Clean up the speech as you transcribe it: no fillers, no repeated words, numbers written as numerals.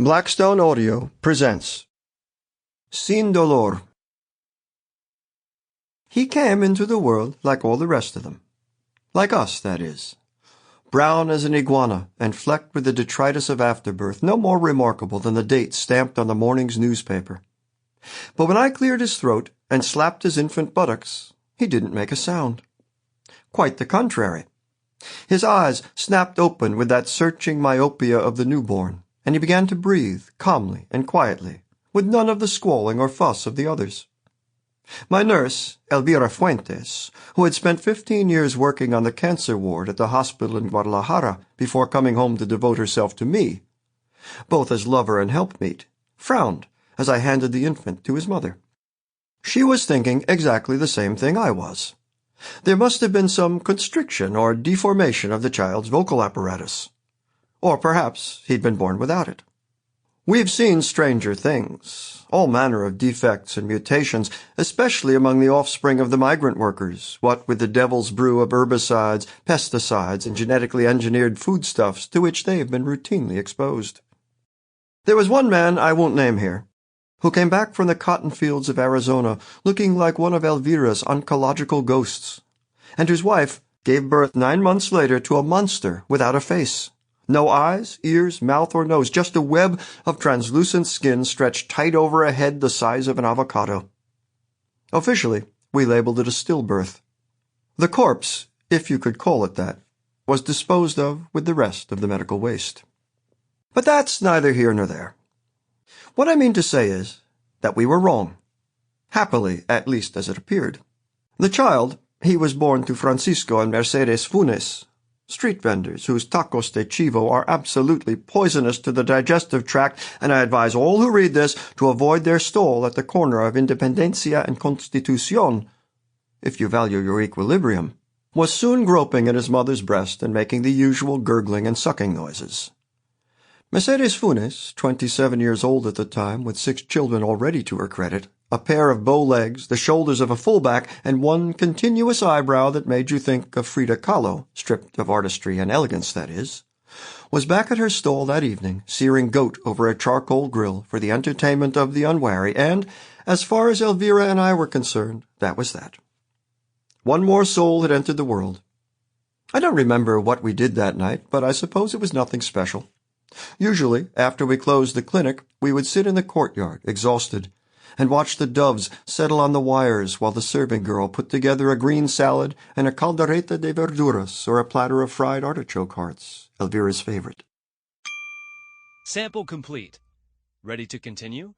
Blackstone Audio presents Sin Dolor. He came into the world like all the rest of them. Like us, that is. Brown as an iguana and flecked with the detritus of afterbirth, no more remarkable than the date stamped on the morning's newspaper. But when I cleared his throat and slapped his infant buttocks, he didn't make a sound. Quite the contrary. His eyes snapped open with that searching myopia of the newborn, and he began to breathe calmly and quietly, with none of the squalling or fuss of the others. My nurse, Elvira Fuentes, who had spent 15 years working on the cancer ward at the hospital in Guadalajara before coming home to devote herself to me, both as lover and helpmeet, frowned as I handed the infant to his mother. She was thinking exactly the same thing I was. There must have been some constriction or deformation of the child's vocal apparatus. Or perhaps he'd been born without it. We've seen stranger things, all manner of defects and mutations, especially among the offspring of the migrant workers, what with the devil's brew of herbicides, pesticides, and genetically engineered foodstuffs to which they've been routinely exposed. There was one man I won't name here, who came back from the cotton fields of Arizona looking like one of Elvira's oncological ghosts, and whose wife gave birth 9 months later to a monster without a face. No eyes, ears, mouth, or nose, just a web of translucent skin stretched tight over a head the size of an avocado. Officially, we labeled it a stillbirth. The corpse, if you could call it that, was disposed of with the rest of the medical waste. But that's neither here nor there. What I mean to say is that we were wrong. Happily, at least as it appeared. The child, he was born to Francisco and Mercedes Funes, street vendors whose tacos de chivo are absolutely poisonous to the digestive tract, and I advise all who read this to avoid their stall at the corner of Independencia and Constitucion, if you value your equilibrium, was soon groping at his mother's breast and making the usual gurgling and sucking noises. Mercedes Funes, 27 years old at the time, with 6 children already to her credit, a pair of bow legs, the shoulders of a fullback, and one continuous eyebrow that made you think of Frida Kahlo, stripped of artistry and elegance, that is, was back at her stall that evening, searing goat over a charcoal grill for the entertainment of the unwary, and, as far as Elvira and I were concerned, that was that. One more soul had entered the world. I don't remember what we did that night, but I suppose it was nothing special. Usually, after we closed the clinic, we would sit in the courtyard, exhausted, and watch the doves settle on the wires while the serving girl put together a green salad and a caldereta de verduras, or a platter of fried artichoke hearts, Elvira's favorite. Sample complete. Ready to continue?